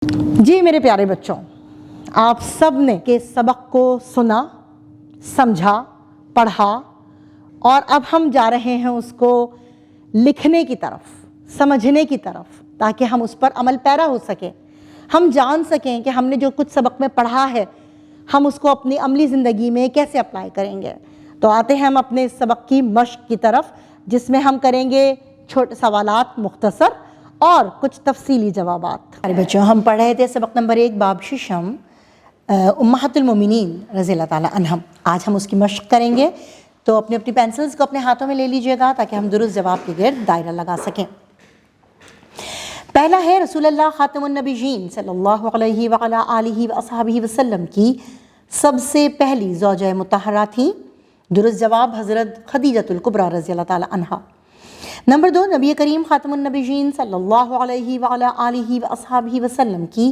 جی میرے پیارے بچوں، آپ سب نے کہ سبق کو سنا، سمجھا، پڑھا اور اب ہم جا رہے ہیں اس کو لکھنے کی طرف، سمجھنے کی طرف، تاکہ ہم اس پر عمل پیرا ہو سکیں، ہم جان سکیں کہ ہم نے جو کچھ سبق میں پڑھا ہے ہم اس کو اپنی عملی زندگی میں کیسے اپلائی کریں گے۔ تو آتے ہیں ہم اپنے سبق کی مشق کی طرف، جس میں ہم کریں گے چھوٹے سوالات مختصر اور کچھ تفصیلی جوابات۔ ارے بچوں، ہم پڑھ رہے تھے سبق نمبر 1 باب ششم امہات المومنین رضی اللہ تعالیٰ عنہم۔ آج ہم اس کی مشق کریں گے، تو اپنی اپنی پینسلز کو اپنے ہاتھوں میں لے لیجئے گا تاکہ ہم درست جواب کے گرد دائرہ لگا سکیں۔ پہلا ہے رسول اللہ خاتم النبیین صلی اللہ علیہ وعلا آلہ وصحبہ وسلم کی سب سے پہلی زوجہ مطہرہ تھیں۔ درست جواب حضرت خدیجۃ الکبریٰ رضی اللہ تعالیٰ عنہا۔ نمبر 2، نبی کریم خاتم النبیین صلی اللہ علیہ وعلا آلہ وصحبہ وسلم کی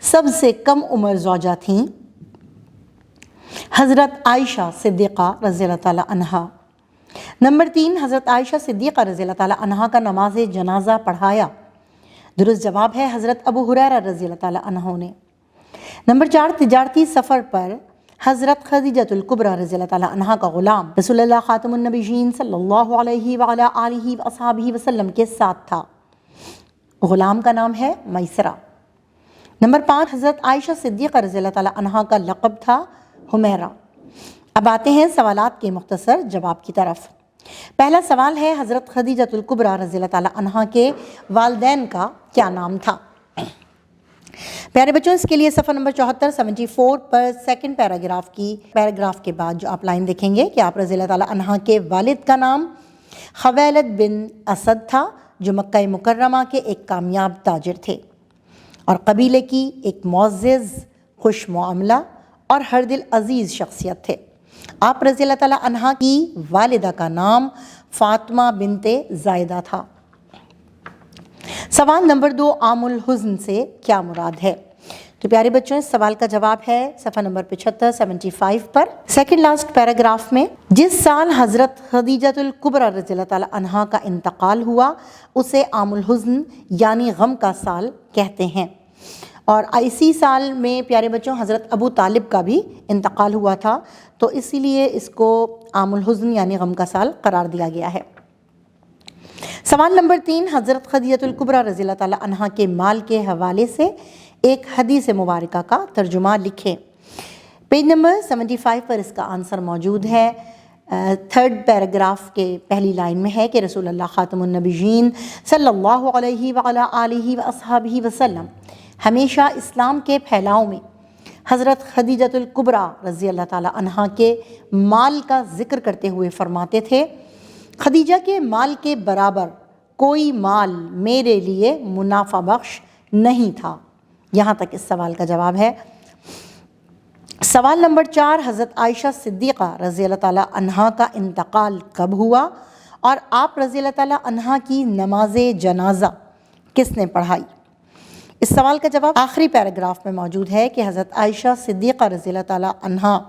سب سے کم عمر زوجہ تھیں حضرت عائشہ صدیقہ رضی اللہ تعالیٰ عنہا۔ نمبر 3، حضرت عائشہ صدیقہ رضی اللہ تعالیٰ عنہا کا نماز جنازہ پڑھایا۔ درست جواب ہے حضرت ابو ہریرہ رضی اللہ تعالیٰ عنہ نے۔ نمبر 4، تجارتی سفر پر حضرت خدیجۃ الکبریٰ رضی اللہ تعالیٰ عنہا کا غلام رسول اللہ خاتم النبیین صلی اللہ علیہ وعلا آلہ وصحبہ وسلم کے ساتھ تھا۔ غلام کا نام ہے میسرہ۔ نمبر 5، حضرت عائشہ صدیقہ رضی اللہ تعالیٰ عنہا کا لقب تھا حمیرہ۔ اب آتے ہیں سوالات کے مختصر جواب کی طرف۔ پہلا سوال ہے حضرت خدیجۃ الکبریٰ رضی اللہ تعالیٰ عنہا کے والدین کا کیا نام تھا؟ پیارے بچوں، اس کے لیے صفحہ نمبر 74 پر سیکنڈ پیراگراف کے بعد جو آپ لائن دیکھیں گے کہ آپ رضی اللہ تعالیٰ عنہا کے والد کا نام خویلد بن اسد تھا، جو مکہ مکرمہ کے ایک کامیاب تاجر تھے اور قبیلے کی ایک معزز، خوش معاملہ اور ہر دل عزیز شخصیت تھے۔ آپ رضی اللہ تعالیٰ عنہا کی والدہ کا نام فاطمہ بنت زائدہ تھا۔ سوال نمبر 2، عام الحزن سے کیا مراد ہے؟ تو پیارے بچوں، اس سوال کا جواب ہے صفحہ number 75 per second last paragraph میں۔ جس سال حضرت خدیجۃ الکبریٰ رضی اللہ تعالیٰ عنہا کا انتقال ہوا اسے عام الحزن یعنی غم کا سال کہتے ہیں، اور اسی سال میں پیارے بچوں حضرت ابو طالب کا بھی انتقال ہوا تھا، تو اسی لیے اس کو عام الحزن یعنی غم کا سال قرار دیا گیا ہے۔ سوال نمبر 3، حضرت خدیجۃ الکبریٰ رضی اللہ تعالیٰ عنہا کے مال کے حوالے سے ایک حدیث مبارکہ کا ترجمہ لکھیں۔ پیج نمبر 75 پر اس کا آنسر موجود ہے۔ 3rd پیراگراف کے پہلی لائن میں ہے کہ رسول اللہ خاتم النبیین صلی اللہ علیہ وعلا آلہ وصحبہ وسلم ہمیشہ اسلام کے پھیلاؤ میں حضرت خدیجۃ الکبریٰ رضی اللہ تعالیٰ عنہا کے مال کا ذکر کرتے ہوئے فرماتے تھے، خدیجہ کے مال کے برابر کوئی مال میرے لیے منافع بخش نہیں تھا۔ یہاں تک اس سوال کا جواب ہے۔ سوال نمبر 4، حضرت عائشہ صدیقہ رضی اللہ تعالیٰ عنہا کا انتقال کب ہوا اور آپ رضی اللہ تعالیٰ عنہا کی نماز جنازہ کس نے پڑھائی؟ اس سوال کا جواب آخری پیراگراف میں موجود ہے کہ حضرت عائشہ صدیقہ رضی اللہ تعالیٰ عنہا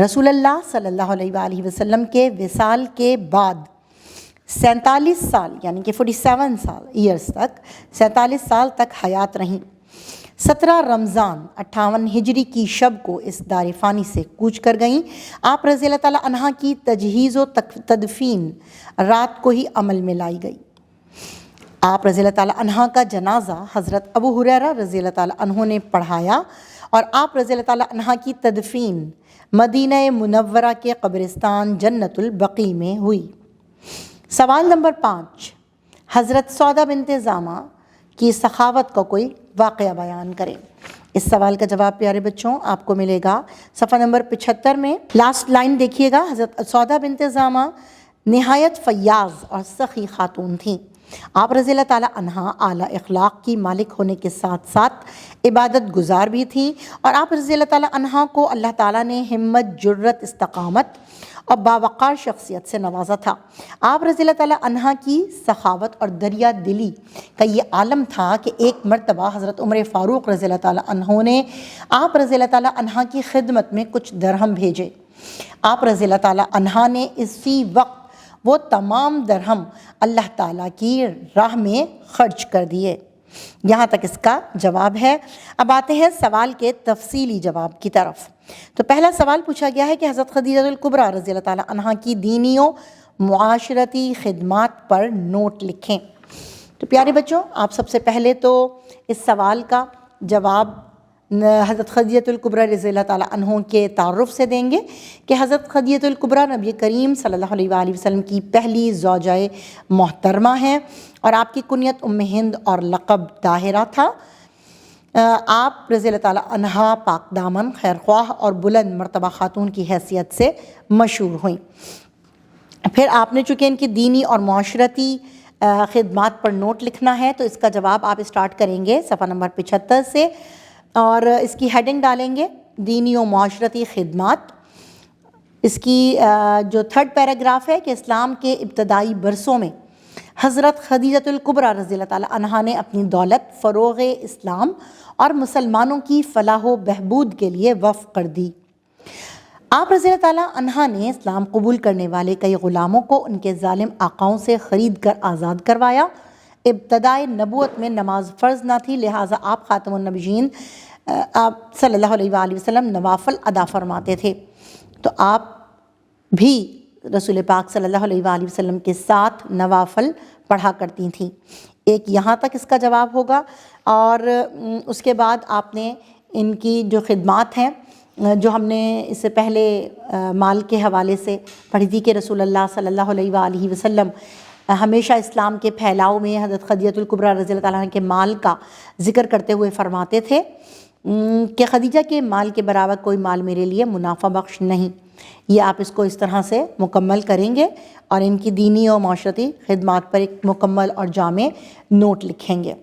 رسول اللہ صلی اللہ علیہ وآلہ وسلم کے وصال کے بعد 47 سال یعنی کہ 47 سال تک حیات رہیں۔ 17 رمضان 58 ہجری کی شب کو اس دار فانی سے کوچ کر گئیں۔ آپ رضی اللہ تعالیٰ عنہا کی تجہیز و تدفین رات کو ہی عمل میں لائی گئی۔ آپ رضی اللہ تعالیٰ عنہا کا جنازہ حضرت ابو ہریرہ رضی اللہ تعالیٰ عنہ نے پڑھایا اور آپ رضی اللہ تعالیٰ عنہا کی تدفین مدینہ منورہ کے قبرستان جنت البقیع میں ہوئی۔ سوال نمبر 5، حضرت سودہ بنت زامہ کی سخاوت کا کوئی واقعہ بیان کریں۔ اس سوال کا جواب پیارے بچوں آپ کو ملے گا صفحہ نمبر 75 میں۔ لاسٹ لائن دیکھیے گا، حضرت سودہ بنت زامہ نہایت فیاض اور سخی خاتون تھیں۔ آپ رضی اللہ تعالیٰ عنہا اعلیٰ اخلاق کی مالک ہونے کے ساتھ ساتھ عبادت گزار بھی تھیں، اور آپ رضی اللہ تعالیٰ عنہا کو اللہ تعالیٰ نے ہمت، جرت، استقامت اور باوقار شخصیت سے نوازا تھا۔ آپ رضی اللہ تعالیٰ عنہا کی سخاوت اور دریا دلی کا یہ عالم تھا کہ ایک مرتبہ حضرت عمر فاروق رضی اللہ تعالیٰ عنہ نے آپ رضی اللہ تعالیٰ عنہا کی خدمت میں کچھ درہم بھیجے۔ آپ رضی اللہ تعالیٰ عنہا نے اسی وقت وہ تمام درہم اللہ تعالیٰ کی راہ میں خرچ کر دیے۔ یہاں تک اس کا جواب ہے۔ اب آتے ہیں سوال کے تفصیلی جواب کی طرف۔ تو پہلا سوال پوچھا گیا ہے کہ حضرت خدیجہ الکبریٰ رضی اللہ تعالیٰ عنہا کی دینی و معاشرتی خدمات پر نوٹ لکھیں۔ تو پیارے بچوں، آپ سب سے پہلے تو اس سوال کا جواب حضرت خدیجہ الکبریٰ رضی اللہ تعالیٰ عنہ کے تعارف سے دیں گے کہ حضرت خدیجہ الکبریٰ نبی کریم صلی اللہ علیہ وآلہ وسلم کی پہلی زوجہ محترمہ ہیں اور آپ کی کنیت ام ہند اور لقب طاہرہ تھا۔ آپ رضی اللہ تعالیٰ عنہا پاک دامن، خیر خواہ اور بلند مرتبہ خاتون کی حیثیت سے مشہور ہوئیں۔ پھر آپ نے چونکہ ان کی دینی اور معاشرتی خدمات پر نوٹ لکھنا ہے، تو اس کا جواب آپ اسٹارٹ کریں گے صفحہ نمبر 75 سے، اور اس کی ہیڈنگ ڈالیں گے دینی و معاشرتی خدمات۔ اس کی جو تھرڈ پیراگراف ہے کہ اسلام کے ابتدائی برسوں میں حضرت خدیجہ الکبریٰ رضی اللہ تعالیٰ عنہا نے اپنی دولت فروغ اسلام اور مسلمانوں کی فلاح و بہبود کے لیے وقف کر دی۔ آپ رضی اللہ تعالیٰ عنہا نے اسلام قبول کرنے والے کئی غلاموں کو ان کے ظالم آقاؤں سے خرید کر آزاد کروایا۔ ابتدائے نبوت میں نماز فرض نہ تھی، لہٰذا آپ خاتم النبیین آپ صلی اللہ علیہ وآلہ وسلم نوافل ادا فرماتے تھے، تو آپ بھی رسول پاک صلی اللہ علیہ وآلہ وسلم کے ساتھ نوافل پڑھا کرتی تھیں۔ ایک یہاں تک اس کا جواب ہوگا، اور اس کے بعد آپ نے ان کی جو خدمات ہیں جو ہم نے اس سے پہلے مال کے حوالے سے پڑھی تھی کہ رسول اللہ صلی اللہ علیہ وآلہ وسلم ہمیشہ اسلام کے پھیلاؤ میں حضرت خدیجہ الکبریٰ رضی اللہ تعالیٰ عنہ کے مال کا ذکر کرتے ہوئے فرماتے تھے کہ خدیجہ کے مال کے برابر کوئی مال میرے لیے منافع بخش نہیں۔ یہ آپ اس کو اس طرح سے مکمل کریں گے اور ان کی دینی و معاشرتی خدمات پر ایک مکمل اور جامع نوٹ لکھیں گے۔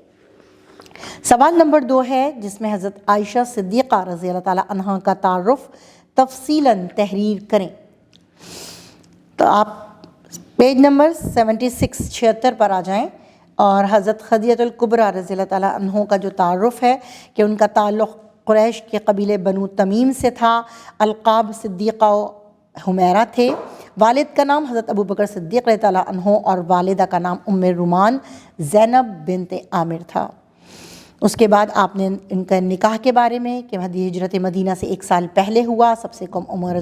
سوال نمبر 2 ہے جس میں حضرت عائشہ صدیقہ رضی اللہ تعالیٰ عنہا کا تعارف تفصیلاً تحریر کریں۔ تو آپ پیج نمبر 76 پر آ جائیں اور حضرت خدیجہ الکبریٰ رضی اللہ تعالیٰ عنہ کا جو تعارف ہے کہ ان کا تعلق قریش کے قبیلے بنو تمیم سے تھا، القاب صدیقہ و حمیرہ تھے، والد کا نام حضرت ابوبکر صدیق رضی اللہ عنہ اور والدہ کا نام ام رومان زینب بنت عامر تھا۔ اس کے بعد آپ نے ان کا نکاح کے بارے میں کہ ہجرت مدینہ سے 1 سال پہلے ہوا، سب سے کم عمر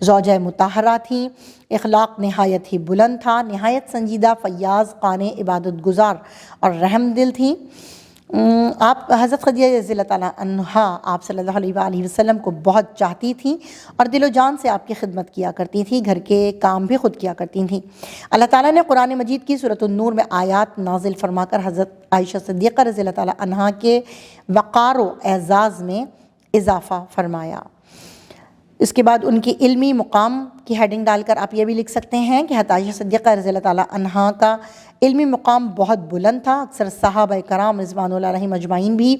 زوجہ مطہرہ تھیں، اخلاق نہایت ہی بلند تھا، نہایت سنجیدہ، فیاض، قانع، عبادت گزار اور رحم دل تھیں۔ آپ حضرت خدیجہ رضی اللہ تعالیٰ عنہا آپ صلی اللہ علیہ وآلہ وسلم کو بہت چاہتی تھیں اور دل و جان سے آپ کی خدمت کیا کرتی تھیں، گھر کے کام بھی خود کیا کرتی تھیں۔ اللہ تعالیٰ نے قرآن مجید کی سورۃ النور میں آیات نازل فرما کر حضرت عائشہ صدیقہ رضی اللہ تعالیٰ عنہا کے وقار و اعزاز میں اضافہ فرمایا۔ اس کے بعد ان کی علمی مقام کی ہیڈنگ ڈال کر آپ یہ بھی لکھ سکتے ہیں کہ حضرت عائشہ صدیقہ رضی اللہ تعالیٰ عنہا کا علمی مقام بہت بلند تھا، اکثر صحابہ کرام رضوان اللہ علیہم اجمعین بھی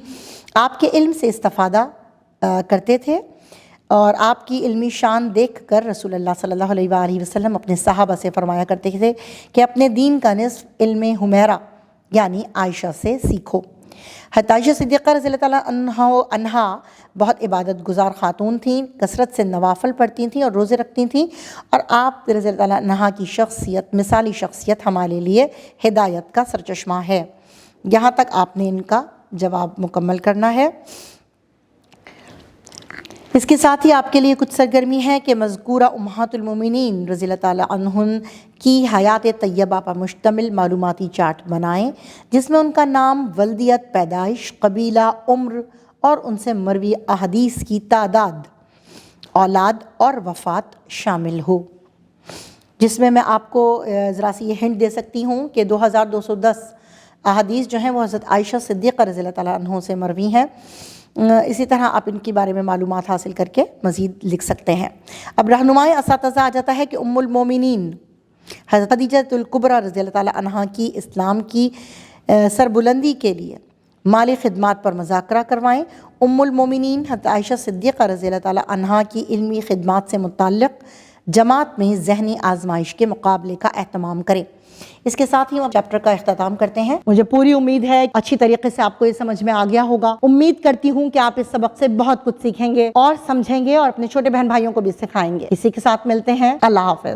آپ کے علم سے استفادہ کرتے تھے، اور آپ کی علمی شان دیکھ کر رسول اللہ صلی اللہ علیہ وآلہ وسلم اپنے صحابہ سے فرمایا کرتے تھے کہ اپنے دین کا نصف علم حمیرہ یعنی عائشہ سے سیکھو۔ حضرت عائشہ صدیقہ رضی اللہ تعالیٰ عنہا بہت عبادت گزار خاتون تھیں، کثرت سے نوافل پڑھتی تھیں اور روزے رکھتی تھیں، اور آپ رضی اللہ تعالیٰ عنہا کی شخصیت، مثالی شخصیت ہمارے لیے ہدایت کا سرچشمہ ہے۔ یہاں تک آپ نے ان کا جواب مکمل کرنا ہے۔ اس کے ساتھ ہی آپ کے لیے کچھ سرگرمی ہے کہ مذکورہ امہات المومنین رضی اللہ تعالیٰ عنہن کی حیات طیبہ پر مشتمل معلوماتی چارٹ بنائیں، جس میں ان کا نام، ولدیت، پیدائش، قبیلہ، عمر اور ان سے مروی احادیث کی تعداد، اولاد اور وفات شامل ہو۔ جس میں آپ کو ذرا سی یہ ہنٹ دے سکتی ہوں کہ 2210 احادیث جو ہیں وہ حضرت عائشہ صدیقہ رضی اللہ تعالیٰ عنہ سے مروی ہیں۔ اسی طرح آپ ان کے بارے میں معلومات حاصل کر کے مزید لکھ سکتے ہیں۔ اب رہنمائی اساتذہ آ جاتا ہے کہ ام المومنین حضرت خدیجہ الکبریٰ رضی اللہ تعالیٰ عنہا کی اسلام کی سربلندی کے لیے مالی خدمات پر مذاکرہ کروائیں۔ ام المومنین حضرت عائشہ صدیقہ رضی اللہ تعالیٰ عنہا کی علمی خدمات سے متعلق جماعت میں ذہنی آزمائش کے مقابلے کا اہتمام کریں۔ اس کے ساتھ ہی ہم چیپٹر کا اختتام کرتے ہیں۔ مجھے پوری امید ہے اچھی طریقے سے آپ کو یہ سمجھ میں آ گیا ہوگا۔ امید کرتی ہوں کہ آپ اس سبق سے بہت کچھ سیکھیں گے اور سمجھیں گے اور اپنے چھوٹے بہن بھائیوں کو بھی سکھائیں گے۔ اسی کے ساتھ ملتے ہیں۔ اللہ حافظ۔